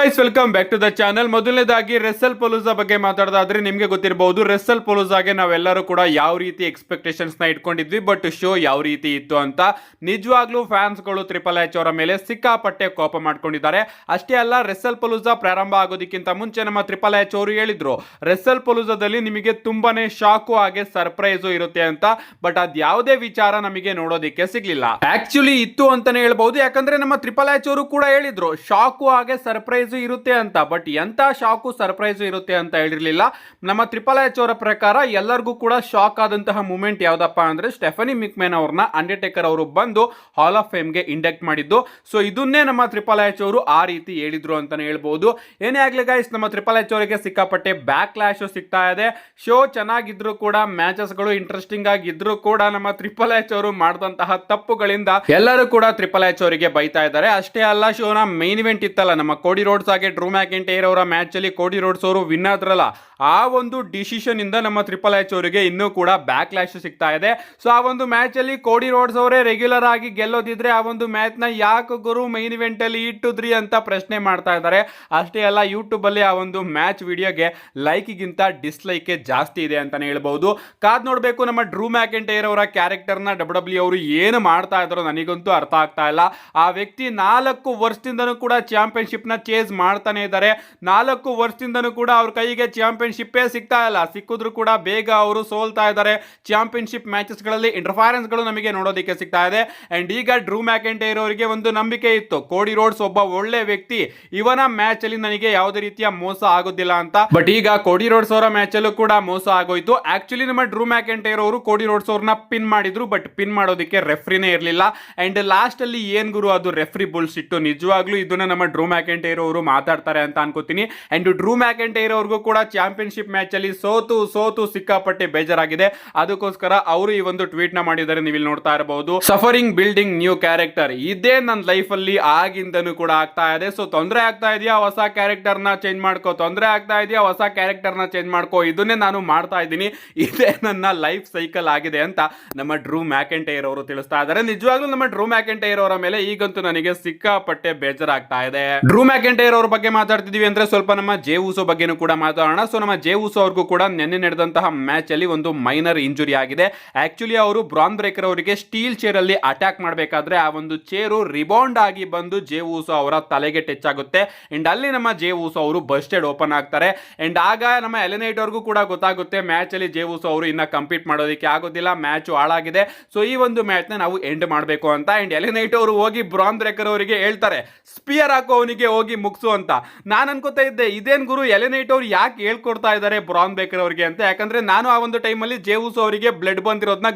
Guys, welcome back to the channel. ಮೊದಲನೇದಾಗಿ Wrestlepalooza ಬಗ್ಗೆ ಮಾತಾಡೋದಾದ್ರೆ ನಿಮಗೆ ಗೊತ್ತಿರಬಹುದು, ರೆಸಲ್ ಪೊಲೂಸಾಗೆ ನಾವೆಲ್ಲರೂ ಕೂಡ ಯಾವ ರೀತಿ ಎಕ್ಸ್ಪೆಕ್ಟೇಷನ್ಸ್ ನ ಇಟ್ಕೊಂಡಿದ್ವಿ, ಬಟ್ ಶೋ ಯಾವ ರೀತಿ ಇತ್ತು ಅಂತ ನಿಜವಾಗ್ಲೂ ಫ್ಯಾನ್ಸ್ಗಳು ಟ್ರಿಪಲ್ ಎಚ್ ಅವರ ಮೇಲೆ ಸಿಕ್ಕಾಪಟ್ಟೆ ಕೋಪ ಮಾಡ್ಕೊಂಡಿದ್ದಾರೆ. ಅಷ್ಟೇ ಅಲ್ಲ, ರೆಸಲ್ ಪೊಲೂಸಾ ಪ್ರಾರಂಭ ಆಗೋದಕ್ಕಿಂತ ಮುಂಚೆ ನಮ್ಮ ಟ್ರಿಪಲ್ ಎಚ್ ಅವರು ಹೇಳಿದ್ರು ರೆಸಲ್ ಪೊಲೂಸಾದಲ್ಲಿ ನಿಮಗೆ ತುಂಬಾನೇ ಶಾಕು ಹಾಗೆ ಸರ್ಪ್ರೈಸು ಇರುತ್ತೆ ಅಂತ. ಬಟ್ ಅದ್ ಯಾವುದೇ ವಿಚಾರ ನಮಗೆ ನೋಡೋದಕ್ಕೆ ಸಿಗ್ಲಿಲ್ಲ. ಆಕ್ಚುಲಿ ಇತ್ತು ಅಂತಾನೆ ಹೇಳ್ಬಹುದು, ಯಾಕಂದ್ರೆ ನಮ್ಮ ಟ್ರಿಪಲ್ ಎಚ್ ಅವರು ಕೂಡ ಹೇಳಿದ್ರು ಶಾಕು ಹಾಗೆ ಸರ್ಪ್ರೈಸ್ ಇರುತ್ತೆ ಅಂತ. ಬಟ್ ಎಂತ ಶಾಕು ಸರ್ಪ್ರೈಸ್ ಇರುತ್ತೆ ಅಂತ ಹೇಳಿರ್ಲಿಲ್ಲ. ನಮ್ಮ ಟ್ರಿಪಲ್ ಎಚ್ ಅವರ ಪ್ರಕಾರ ಎಲ್ಲರಿಗೂ ಕೂಡ ಶಾಕ್ ಆದಂತಹ ಮೂಮೆಂಟ್ ಯಾವ್ದಪ್ಪ ಅಂದ್ರೆ ಸ್ಟೆಫನಿ ಮಿಕ್ಮೆನ್ ಅವ್ರನ್ನ ಅಂಡರ್ಟೇಕರ್ ಅವರು ಬಂದು ಹಾಲ್ ಆಫ್ ಫೇಮ್ ಗೆ ಇಂಡಕ್ಟ್ ಮಾಡಿದ್ದು. ಸೊ ಇದನ್ನೇ ನಮ್ಮ ಟ್ರಿಪಲ್ ಎಚ್ ಅವರು ಆ ರೀತಿ ಹೇಳಿದ್ರು ಅಂತಾನೆ ಹೇಳ್ಬಹುದು. ಏನೇ ಆಗ್ಲಿ ಗೈಸ್, ನಮ್ಮ ಟ್ರಿಪಲ್ ಎಚ್ ಅವರಿಗೆ ಸಿಕ್ಕಾಪಟ್ಟೆ ಬ್ಯಾಕ್ ಕ್ಲಾಶ್ ಸಿಗ್ತಾ ಇದೆ. ಶೋ ಚೆನ್ನಾಗಿದ್ರು ಕೂಡ, ಮ್ಯಾಚಸ್ ಗಳು ಇಂಟ್ರೆಸ್ಟಿಂಗ್ ಆಗಿದ್ರು ಕೂಡ, ನಮ್ಮ ಟ್ರಿಪಲ್ ಎಚ್ ಅವರು ಮಾಡಿದಂತಹ ತಪ್ಪುಗಳಿಂದ ಎಲ್ಲರೂ ಕೂಡ ಟ್ರಿಪಲ್ ಎಚ್ ಅವರಿಗೆ ಬೈತಾ ಇದ್ದಾರೆ. ಅಷ್ಟೇ ಅಲ್ಲ, ಶೋನ ಮೇನ್ ಇವೆಂಟ್ ಇತ್ತಲ್ಲ, ನಮ್ಮ ಕೋಡಿ ರೋಡ್ಸ್ ಹಾಗೆ ಡ್ರೂ ಮ್ಯಾಕೆಂಟೈರ್ ಅವರ ಮ್ಯಾಚ್ ಅಲ್ಲಿ ಕೋಡಿ ರೋಡ್ಸ್ ಅವರು ವಿನ್ ಆದ್ರಲ್ಲ, ಆ ಒಂದು ಡಿಸಿಷನ್ ಇಂದ ನಮ್ಮ ಟ್ರಿಪಲ್ ಎಚ್ ಅವರಿಗೆ ಇನ್ನೂ ಕೂಡ ಬ್ಯಾಕ್ ಲ್ಯಾಶ್ ಸಿಗ್ತಾ ಇದೆ. ಸೊ ಆ ಒಂದು ಮ್ಯಾಚ್ ಅಲ್ಲಿ ಕೋಡಿ ರೋಡ್ಸ್ ಅವರೇ ರೆಗ್ಯುಲರ್ ಆಗಿ ಗೆಲ್ಲೋದಿದ್ರೆ ಆ ಒಂದು ಮ್ಯಾಚ್ ನ ಯಾಕೆ ಗುರು ಮೈನ್ ಇವೆಂಟ್ ಅಲ್ಲಿ ಇಟ್ಟಿದ್ರಿ ಅಂತ ಪ್ರಶ್ನೆ ಮಾಡ್ತಾ ಇದ್ದಾರೆ. ಅಷ್ಟೇ ಅಲ್ಲ, ಯೂಟ್ಯೂಬ್ ಅಲ್ಲಿ ಆ ಒಂದು ಮ್ಯಾಚ್ ವಿಡಿಯೋಗೆ ಲೈಕ್ ಗಿಂತ ಡಿಸ್ಲೈಕ್ ಜಾಸ್ತಿ ಇದೆ ಅಂತಾನೆ ಹೇಳ್ಬಹುದು. ಕಾದ್ ನೋಡ್ಬೇಕು, ನಮ್ಮ ಡ್ರೂ ಮ್ಯಾಕೆಂಟೈರ್ ಅವರ ಕ್ಯಾರೆಕ್ಟರ್ ನ ಡಬ್ಲ್ಯೂ ಅವರು ಏನು ಮಾಡ್ತಾ ಇದ್ರು ನನಗಂತೂ ಅರ್ಥ ಆಗ್ತಾ ಇಲ್ಲ. ಆ ವ್ಯಕ್ತಿ 4 ವರ್ಷದಿಂದನೂ ಕೂಡ ಚಾಂಪಿಯನ್ಶಿಪ್ ನ ಚೇಸ್ ಮಾಡ್ತಾನೆ ಇದ್ದಾರೆ. 4 ವರ್ಷದಿಂದನೂ ಕೂಡ ಅವ್ರ ಕೈಗೆ ಚಾಂಪಿಯನ್ಶಿಪ್ ಸಿಗ್ತಾ ಇಲ್ಲ. ಸಿಕ್ಕಿದ್ರು ಕೂಡ ಬೇಗ ಅವರು ಸೋಲ್ತಾ ಇದ್ದಾರೆ. ಚಾಂಪಿಯನ್ಶಿಪ್ ಮ್ಯಾಚಸ್ ಗಳಲ್ಲಿ ಇಂಟರ್ಫರೆನ್ಸ್ ಗಳು ನಮಗೆ ನೋಡೋದಕ್ಕೆ ಸಿಗ್ತಾ ಇದೆ. ಅಂಡ್ ಈಗ ಡ್ರೂ ಮ್ಯಾಕೆಂಟೈರ್ ಅವರಿಗೆ ಒಂದು ನಂಬಿಕೆ ಇತ್ತು, ಕೋಡಿ ರೋಡ್ಸ್ ಒಬ್ಬ ಒಳ್ಳೆ ವ್ಯಕ್ತಿ, ಇವನ ಮ್ಯಾಚ್ ಅಲ್ಲಿ ನನಗೆ ಯಾವುದೇ ರೀತಿಯ ಮೋಸ ಆಗೋದಿಲ್ಲ ಅಂತ. ಬಟ್ ಈಗ ಕೋಡಿ ರೋಡ್ಸ್ ಅವರ ಮ್ಯಾಚ್ ಅಲ್ಲೂ ಕೂಡ ಮೋಸ ಆಗೋಯ್ತು. ಆಕ್ಚುಲಿ ನಮ್ಮ ಡ್ರೂ ಮ್ಯಾಕೆಂಟೈರ್ ಅವರು ಕೋಡಿ ರೋಡ್ಸ್ ಅವ್ರನ್ನ ಪಿನ್ ಮಾಡಿದ್ರು, ಬಟ್ ಪಿನ್ ಮಾಡೋದಕ್ಕೆ ರೆಫ್ರಿನೇ ಇರಲಿಲ್ಲ. ಅಂಡ್ ಲಾಸ್ಟ್ ಅಲ್ಲಿ ಏನ್ ಗುರು ಅದು ರೆಫ್ರಿ ಬುಲ್ಶಿಟ್. ನಿಜವಾಗ್ಲೂ ಇದನ್ನ ನಮ್ಮ ಡ್ರೂ ಮ್ಯಾಕೆಂಟೈರ್ ಅವರು ಮಾತಾಡ್ತಾರೆ ಅಂತ ಅನ್ಕೋತೀನಿ. ಅಂಡ್ ಡ್ರೂ ಮ್ಯಾಕೆಂಟೈರ್ ಅವ್ರಿಗೂ ಕೂಡ ಚಾಂಪಿಯನ್ಶಿಪ್ ಮ್ಯಾಚ್ ಅಲ್ಲಿ ಸೋತು ಸಿಕ್ಕಾಪಟ್ಟೆ ಬೇಜಾರಾಗಿದೆ. ಅದಕ್ಕೋಸ್ಕರ ಅವರು ಈ ಒಂದು ಟ್ವೀಟ್ ನ ಮಾಡಿದ್ದಾರೆ, ನೀವು ಇಲ್ಲಿ ನೋಡ್ತಾ ಇರಬಹುದು. ಸಫರಿಂಗ್ ಬಿಲ್ಡಿಂಗ್ ನ್ಯೂ ಕ್ಯಾರೆಕ್ಟರ್, ಇದೇ ನನ್ನ ಲೈಫ್ ಅಲ್ಲಿ ಆಗಿಂದನೂ ಕೂಡ ಆಗ್ತಾ ಇದೆ. ಸೊ ತೊಂದರೆ ಆಗ್ತಾ ಇದೆಯಾ, ಹೊಸ ಕ್ಯಾರೆಕ್ಟರ್ ನ ಚೇಂಜ್ ಮಾಡ್ಕೋ. ತೊಂದರೆ ಆಗ್ತಾ ಇದೆಯಾ, ಹೊಸ ಕ್ಯಾರೆಕ್ಟರ್ ನ ಚೇಂಜ್ ಮಾಡ್ಕೋ. ಇದನ್ನೇ ನಾನು ಮಾಡ್ತಾ ಇದ್ದೀನಿ, ಇದೇ ನನ್ನ ಲೈಫ್ ಸೈಕಲ್ ಆಗಿದೆ ಅಂತ ನಮ್ಮ ಡ್ರೂ ಮ್ಯಾಕೆಂಟೈರ್ ಅವರು ತಿಳಿಸ್ತಾ ಇದ್ದಾರೆ. ನಿಜವಾಗ್ಲೂ ನಮ್ಮ ಡ್ರೂ ಮ್ಯಾಕೆಂಟೈರ್ ಅವರ ಮೇಲೆ ಈಗಂತೂ ನನಗೆ ಸಿಕ್ಕಾಪಟ್ಟೆ ಬೇಜಾರಾಗ್ತಾ ಇದೆ. ಡ್ರೂ ಮ್ಯಾಕೆಂಟೈರ್ ಅವ್ರ ಬಗ್ಗೆ ಮಾತಾಡ್ತಿದೀವಿ ಅಂದ್ರೆ ಸ್ವಲ್ಪ ನಮ್ಮ ಜೇ ಉಸೋ ಬಗ್ಗೆನೂ ಕೂಡ ಮಾತಾಡೋಣ. ಸೊ ನಮ್ಮ ಜೇ ಉಸೋ ಅವ್ರಿಗೂ ಕೂಡ ನಿನ್ನೆ ನಡೆದಂತಹ ಮ್ಯಾಚ್ ಅಲ್ಲಿ ಒಂದು ಮೈನರ್ ಇಂಜುರಿ ಆಗಿದೆ. ಆಕ್ಚುಲಿ ಅವರು ಬ್ರಾನ್ ಬ್ರೇಕರ್ ಅವರಿಗೆ ಸ್ಟೀಲ್ ಚೇರ್ ಅಲ್ಲಿ ಅಟ್ಯಾಕ್ ಮಾಡಬೇಕಾದ್ರೆ ಆ ಒಂದು ಚೇರು ರಿಬೌಂಡ್ ಆಗಿ ಬಂದು ಜೇ ಉಸೋ ಅವರ ತಲೆಗೆ ಟಚ್ ಆಗುತ್ತೆ. ಅಂಡ್ ಅಲ್ಲಿ ನಮ್ಮ ಜೇ ಉಸೋ ಅವರು ಬಸ್ಟೆಡ್ ಓಪನ್ ಆಗ್ತಾರೆ. ಅಂಡ್ ಆಗ ನಮ್ಮ ಎಲಿನೈಟ್ ಅವ್ರಿಗೂ ಕೂಡ ಗೊತ್ತಾಗುತ್ತೆ ಮ್ಯಾಚ್ ಅಲ್ಲಿ ಜೇ ಉಸೋ ಅವರು ಇನ್ನ ಕಂಪೀಟ್ ಮಾಡೋದಕ್ಕೆ ಆಗೋದಿಲ್ಲ, ಮ್ಯಾಚ್ ಹಾಳಾಗಿದೆ. ಸೊ ಈ ಒಂದು ಮ್ಯಾಚ್ ನ ನಾವು ಎಂಡ್ ಮಾಡಬೇಕು ಅಂತ. ಅಂಡ್ ಎಲಿನೈಟ್ ಅವರು ಹೋಗಿ ಬ್ರಾನ್ ಬ್ರೇಕರ್ ಅವರಿಗೆ ಹೇಳ್ತಾರೆ, ಸ್ಪಿಯರ್ ಹಾಕೋ ಅವನಿಗೆ ಹೋಗಿ ಮುಗಿಸು ಅಂತ. ನಾನು ಅನ್ಕೋತಾ ಇದ್ದೆ, ಇದೇನ್ ಗುರು ಎಲಿನೈಟ್ ಅವ್ರು ಯಾಕೆ ಹೇಳ್ಕೊಡ್ತಾ ಇದ್ದಾರೆ ಬ್ರಾನ್ ಬ್ರೇಕರ್ ಅವರಿಗೆ ಅಂತ. ಯಾಕಂದ್ರೆ ನಾನು ಆ ಒಂದು ಟೈಮ್ ಅಲ್ಲಿ ಜೇ ಉಸೋ ಅವರಿಗೆ ಬ್ಲಡ್ ಬಂದಿರೋದನ್ನ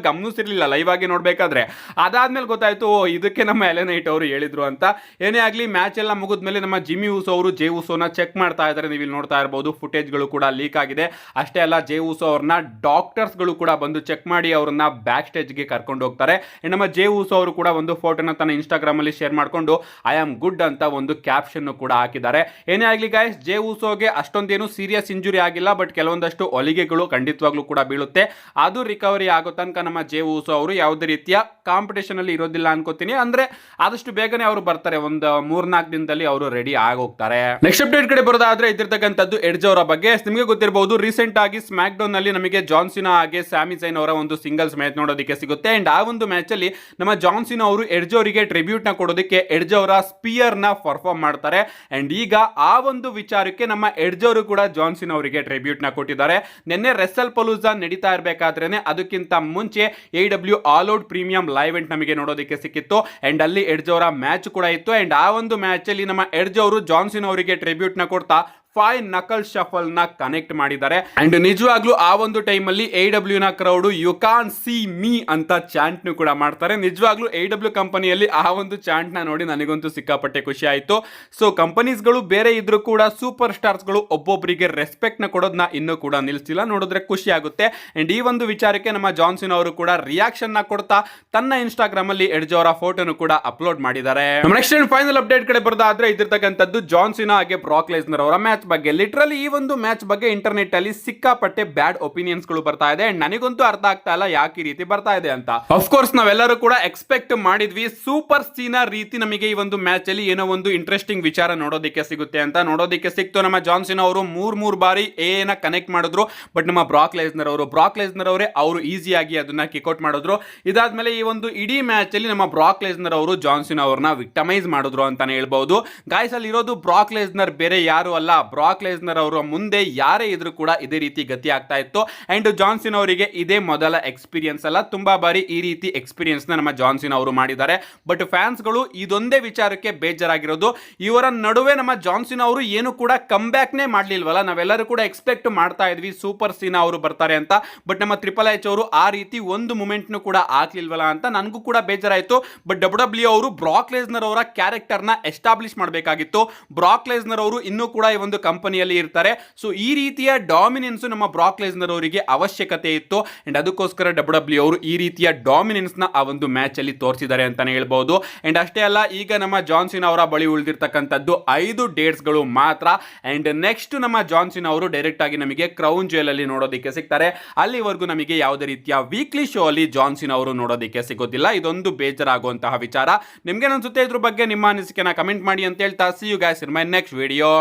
ಗಮನಿಸಿರ್ಲಿಲ್ಲ ಲೈವ್ ಆಗಿ ನೋಡ್ಬೇಕಾದ್ರೆ. ಅದಾದ್ಮೇಲೆ ಗೊತ್ತಾಯ್ತು ಇದಕ್ಕೆ ನಮ್ಮ ಎಲಿನೈಟ್ ಅವರು ಹೇಳಿದ್ರು ಅಂತ. ಏನೇ ಆಗ್ಲಿ, ಮ್ಯಾಚ್ ಎಲ್ಲ ಮುಗಿದ್ಮೇಲೆ ನಮ್ಮ ಜಿಮ್ಮಿ ಉಸೋ ಅವರು ಜೇ ಉಸೋನ ಚೆಕ್ ಮಾಡ್ತಾ ಇದ್ದಾರೆ, ನೀವು ಇಲ್ಲಿ ನೋಡ್ತಾ ಇರಬಹುದು. ಫುಟೇಜ್ ಗಳು ಕೂಡ ಲೀಕ್ ಆಗಿದೆ. ಅಷ್ಟೇ ಅಲ್ಲ, ಜೇ ಉಸೋ ಅವ್ರನ್ನ ಡಾಕ್ಟರ್ಸ್ ಗಳು ಕೂಡ ಬಂದು ಚೆಕ್ ಮಾಡಿ ಅವ್ರನ್ನ ಬ್ಯಾಕ್ ಸ್ಟೇಜ್ ಗೆ ಕರ್ಕೊಂಡು ಹೋಗ್ತಾರೆ. ನಮ್ಮ ಜೇ ಉಸೋ ಅವರು ಕೂಡ ಒಂದು ಫೋಟೋನ ತನ್ನ ಇನ್ಸ್ಟಾಗ್ರಾಮ್ ಅಲ್ಲಿ ಶೇರ್ ಮಾಡ್ಕೊಂಡು ಐ ಆಮ್ ಗುಡ್ ಅಂತ ಒಂದು ಕ್ಯಾಪ್ಷನ್ ಕೂಡ ಹಾಕಿದ್ದಾರೆ. ಏನೇ ಆಗ್ಲಿ ಗೈಸ್, ಜೇ ಉಸೋಗೆ ಅಷ್ಟೊಂದೇನು ಸೀರಿಯಸ್ ಇಂಜುರಿ ಆಗಿಲ್ಲ, ಬಟ್ ಕೆಲವೊಂದಷ್ಟು ಹೊಲಿಗೆಗಳು ಖಂಡಿತವಾಗ್ಲೂ ಕೂಡ ಬೀಳುತ್ತೆ. ಅದು ರಿಕವರಿ ಆಗೋ ತನಕ ನಮ್ಮ ಜೇ ಉಸೋ ಅವರು ಯಾವುದೇ ರೀತಿಯ ಕಾಂಪಿಟೇಷನ್ ಅಲ್ಲಿ ಇರೋದಿಲ್ಲ ಅನ್ಕೋತೀನಿ. ಅಂದ್ರೆ ಆದಷ್ಟು ಬೇಗನೆ ಅವರು ಬರ್ತಾರೆ, ಒಂದು 3-4 ದಿನದಲ್ಲಿ ಅವರು ರೆಡಿ ಆಗೋಗ್ತಾರೆ. ನೆಕ್ಸ್ಟ್ ಅಪ್ಡೇಟ್ ಕಡೆ ಬರೋದಾದ್ರೆ ಇದಿರ್ತಕ್ಕಂಥದ್ದು ಎಡ್ಜ್ ಅವರ ಬಗ್ಗೆ. ನಿಮಗೆ ಗೊತ್ತಿರಬಹುದು, ರೀಸೆಂಟ್ ಆಗಿ ಸ್ಮ್ಯಾಕ್ ಡೌನ್ ನಲ್ಲಿ ನಮಗೆ ಜಾನ್ ಸಿನಾ ಹಾಗೆ ಸ್ಯಾಮಿ ಝೈನ್ ಅವರ ಒಂದು ಸಿಂಗಲ್ಸ್ ಮ್ಯಾಚ್ ನೋಡೋದಕ್ಕೆ ಸಿಗುತ್ತೆ. ಅಂಡ್ ಆ ಒಂದು ಮ್ಯಾಚ್ ಅಲ್ಲಿ ನಮ್ಮ ಜಾನ್ ಸಿನಾ ಅವರು ಎಡ್ಜ್ ಅವರಿಗೆ ಟ್ರಿಬ್ಯೂಟ್ ನ ಕೊಡೋದಕ್ಕೆ ಎಡ್ಜ್ ಅವರ ಸ್ಪಿಯರ್ ನ ಪರ್ಫಾರ್ಮ್ ಮಾಡ್ತಾರೆ. ಅಂಡ್ ಈಗ ಆ ಒಂದು ವಿಚಾರಕ್ಕೆ ನಮ್ಮ ಎಡ್ಜ್ ಅವರು ಕೂಡ ಜಾನ್ ಸಿನಾ ಅವರಿಗೆ ಟ್ರಿಬ್ಯೂಟ್ ನ ಕೊಟ್ಟಿದ್ದಾರೆ. ನಿನ್ನೆ ರೆಸಲ್ ಪಲೂಸಾ ನಡೀತಾ ಇರಬೇಕಾದ್ರೇನೆ ಅದಕ್ಕಿಂತ ಮುಂಚೆ AEW all out premium live event ನಮಗೆ ನೋಡೋದಕ್ಕೆ ಸಿಕ್ಕಿತ್ತು. ಅಂಡ್ ಅಲ್ಲಿ ಎಡ್ಜ್ ಅವರ ಮ್ಯಾಚ್ ಕೂಡ ಇತ್ತು. ಅಂಡ್ ಆ ಒಂದು ಮ್ಯಾಚ್ ಅಲ್ಲಿ ನಮ್ಮ ಎಡ್ಜ್ ಅವರು ಜಾನ್ ಸಿನಾ ಅವರಿಗೆ ಟ್ರಿಬ್ಯೂಟ್ ನ ಕೊಡ್ತಾ 5 ನಕಲ್ ಶಫಲ್ ನ ಕನೆಕ್ಟ್ ಮಾಡಿದ್ದಾರೆ. ಅಂಡ್ ನಿಜವಾಗ್ಲೂ ಆ ಒಂದು ಟೈಮ್ ಅಲ್ಲಿ AEW ನ crowd you can't see me ಅಂತ ಚಾಂಟ್ ಕೂಡ ಮಾಡ್ತಾರೆ. ನಿಜವಾಗ್ಲೂ AEW ಕಂಪನಿಯಲ್ಲಿ ಆ ಒಂದು ಚಾಂಟ್ ನ ನೋಡಿ ನನಗಂತೂ ಸಿಕ್ಕಾಪಟ್ಟೆ ಖುಷಿ ಆಯ್ತು. ಸೊ ಕಂಪನೀಸ್ ಗಳು ಬೇರೆ ಇದ್ರೂ ಕೂಡ ಸೂಪರ್ ಸ್ಟಾರ್ಸ್ ಗಳು ಒಬ್ಬೊಬ್ಬರಿಗೆ ರೆಸ್ಪೆಕ್ಟ್ ನ ಕೊಡೋದನ್ನ ಇನ್ನೂ ಕೂಡ ನಿಲ್ಸಿಲ್ಲ, ನೋಡಿದ್ರೆ ಖುಷಿ ಆಗುತ್ತೆ. ಅಂಡ್ ಈ ಒಂದು ವಿಚಾರಕ್ಕೆ ನಮ್ಮ ಜಾನ್ ಸಿನಾ ಅವರು ಕೂಡ ರಿಯಾಕ್ಷನ್ ನ ಕೊಡ್ತಾ ತನ್ನ ಇನ್ಸ್ಟಾಗ್ರಾಮ್ ಅಲ್ಲಿ ಎಡ್ಜ್ ಅವರ ಫೋಟೋನು ಕೂಡ ಅಪ್ಲೋಡ್ ಮಾಡಿದ್ದಾರೆ. ನೆಕ್ಸ್ಟ್ ಅಂಡ್ ಫೈನಲ್ ಅಪ್ಡೇಟ್ ಕಡೆ ಬರೋದಾದ್ರೆ ಇದಿರ್ತಕ್ಕಂಥದ್ದು ಜಾನ್ ಸಿನಾ ಹಾಗೆ ಬ್ರಾಕ್ ಲೆಸ್ನರ್ ಅವರ ಮ್ಯಾಚ್ ಮ್ಯಾಚ್ ಬಗ್ಗೆ ಲಿಟ್ರಲಿ ಈ ಒಂದು ಮ್ಯಾಚ್ ಬಗ್ಗೆ ಇಂಟರ್ನೆಟ್ ಅಲ್ಲಿ ಸಿಕ್ಕಾಪಟ್ಟೆ ಬ್ಯಾಡ್ ಒಪಿನಿಯನ್ಸ್ ಗಳು ಬರ್ತಾ ಇದೆ ಅಂಡ್ ನನಗಂತೂ ಅರ್ಥ ಆಗ್ತಾ ಇಲ್ಲ ಯಾಕೆ ಈ ರೀತಿ ಬರ್ತಾ ಇದೆ ಅಂತ. ಅಫ್ಕೋರ್ಸ್ ನಾವೆಲ್ಲರೂ ಕೂಡ ಎಕ್ಸ್ಪೆಕ್ಟ್ ಮಾಡಿದ್ವಿ ಸೂಪರ್ ಸೀನಾ ರೀತಿ ನಮಗೆ ಈ ಒಂದು ಮ್ಯಾಚ್ ಅಲ್ಲಿ ಏನೋ ಒಂದು ಇಂಟ್ರೆಸ್ಟಿಂಗ್ ವಿಚಾರ ನೋಡೋದಕ್ಕೆ ಸಿಗುತ್ತೆ ಅಂತ. ನೋಡೋದಕ್ಕೆ ಸಿಕ್ತು. ನಮ್ಮ ಜಾನ್ ಸಿನಾ ಅವರು ಮೂರ್ ಬಾರಿ ಏನ ಕನೆಕ್ಟ್ ಮಾಡಿದ್ರು, ಬಟ್ ನಮ್ಮ ಬ್ರಾಕ್ ಲೆಸ್ನರ್ ಅವರೇ ಅವರು ಈಸಿಯಾಗಿ ಅದನ್ನ ಕಿಕ್ಔಟ್ ಮಾಡಿದ್ರು. ಇದಾದ್ಮೇಲೆ ಈ ಒಂದು ಇಡೀ ಮ್ಯಾಚ್ ಅಲ್ಲಿ ನಮ್ಮ ಬ್ರಾಕ್ ಲೆಸ್ನರ್ ಅವರು ಜಾನ್ ಸಿನಾ ಅವ್ರನ್ನ ವಿಕ್ಟಮೈಸ್ ಮಾಡಿದ್ರು ಅಂತಾನೆ ಹೇಳ್ಬಹುದು. ಗಾಯ್ಸ್ ಅಲ್ಲಿ ಇರೋದು ಬ್ರಾಕ್ ಲೆಸ್ನರ್ ಬೇರೆ ಯಾರು ಅಲ್ಲ, ಬ್ರಾಕ್ ಲೆಸ್ನರ್ ಅವರ ಮುಂದೆ ಯಾರೇ ಇದ್ರು ಕೂಡ ಇದೇ ರೀತಿ ಗತಿ ಆಗ್ತಾ ಇತ್ತು. ಅಂಡ್ ಜಾನ್ ಸಿನಾ ಅವರಿಗೆ ಇದೇ ಮೊದಲ ಎಕ್ಸ್ಪೀರಿಯನ್ಸ್ ಅಲ್ಲ, ತುಂಬಾ ಬಾರಿ ಈ ರೀತಿ ಎಕ್ಸ್ಪೀರಿಯನ್ಸ್ ನಮ್ಮ ಜಾನ್ ಸಿನಾ ಅವರು ಮಾಡಿದ್ದಾರೆ. ಬಟ್ ಫ್ಯಾನ್ಸ್ ಗಳು ಇದೊಂದೇ ವಿಚಾರಕ್ಕೆ ಬೇಜಾರಾಗಿರೋದು, ಇವರ ನಡುವೆ ನಮ್ಮ ಜಾನ್ ಸಿನಾ ಅವರು ಏನು ಕೂಡ ಕಮ್ ಬ್ಯಾಕ್ ನೇ ಮಾಡ್ಲಿಲ್ವಲ್ಲ. ನಾವೆಲ್ಲರೂ ಕೂಡ ಎಕ್ಸ್ಪೆಕ್ಟ್ ಮಾಡ್ತಾ ಇದ್ವಿ ಸೂಪರ್ ಸೀನಾ ಅವರು ಬರ್ತಾರೆ ಅಂತ, ಬಟ್ ನಮ್ಮ ಟ್ರಿಪಲ್ ಎಚ್ ಅವರು ಆ ರೀತಿ ಒಂದು ಮೂಮೆಂಟ್ ಕೂಡ ಹಾಕ್ಲಿಲ್ವಲ್ಲ ಅಂತ ನನಗೂ ಕೂಡ ಬೇಜಾರಾಯ್ತು. ಬಟ್ ಡಬ್ಲ್ಯೂ ಅವರು ಬ್ರಾಕ್ ಲೆಸ್ನರ್ ಅವರ ಕ್ಯಾರೆಕ್ಟರ್ ನ ಎಸ್ಟಾಬ್ಲಿಷ್ ಮಾಡಬೇಕಾಗಿತ್ತು. ಬ್ರಾಕ್ ಲೆಸ್ನರ್ ಅವರು ಇನ್ನೂ ಕೂಡ ಈ ಒಂದು ಕಂಪನಿಯಲ್ಲಿ ಇರ್ತಾರೆ. ಸೊ ಈ ರೀತಿಯ ಡಾಮಿನೆನ್ಸ್ ನಮ್ಮ ಬ್ರಾಕ್ ಲೆಸ್ನರ್ ಅವರಿಗೆ ಅವಶ್ಯಕತೆ ಇತ್ತು ಅಂಡ್ ಅದಕ್ಕೋಸ್ಕರ ಡಬ್ಲ್ಯೂ ಅವರು ಈ ರೀತಿಯ ಡಾಮಿನೆನ್ಸ್ ನ ಆ ಒಂದು ಮ್ಯಾಚ್ ಅಲ್ಲಿ ತೋರಿಸಿದ್ದಾರೆ ಅಂತಾನೆ ಹೇಳ್ಬಹುದು. ಅಂಡ್ ಅಷ್ಟೇ ಅಲ್ಲ, ಈಗ ನಮ್ಮ ಜಾನ್ ಸಿನಾ ಅವರ ಬಳಿ ಉಳಿದಿರ್ತಕ್ಕಂಥದ್ದು 5 ಡೇಟ್ಸ್ ಗಳು ಮಾತ್ರ. ಅಂಡ್ ನೆಕ್ಸ್ಟ್ ನಮ್ಮ ಜಾನ್ ಸಿನಾ ಅವರು ಡೈರೆಕ್ಟ್ ಆಗಿ ನಮಗೆ ಕ್ರೌನ್ ಜುವೆಲ್ ಅಲ್ಲಿ ನೋಡೋದಕ್ಕೆ ಸಿಗ್ತಾರೆ. ಅಲ್ಲಿವರೆಗೂ ನಮಗೆ ಯಾವುದೇ ರೀತಿಯ ವೀಕ್ಲಿ ಶೋ ಅಲ್ಲಿ ಜಾನ್ ಸಿನಾ ಅವರು ನೋಡೋದಕ್ಕೆ ಸಿಗೋದಿಲ್ಲ. ಇದೊಂದು ಬೇಜಾರಾಗುವಂತಹ ವಿಚಾರ. ನಿಮ್ಗೆ ಅನ್ಸುತ್ತೆ ಇದ್ರ ಬಗ್ಗೆ ನಿಮ್ಮ ಅನಿಸಿಕೆನ ಕಮೆಂಟ್ ಮಾಡಿ ಅಂತ ಹೇಳ್ತಾ, see you guys in my next video.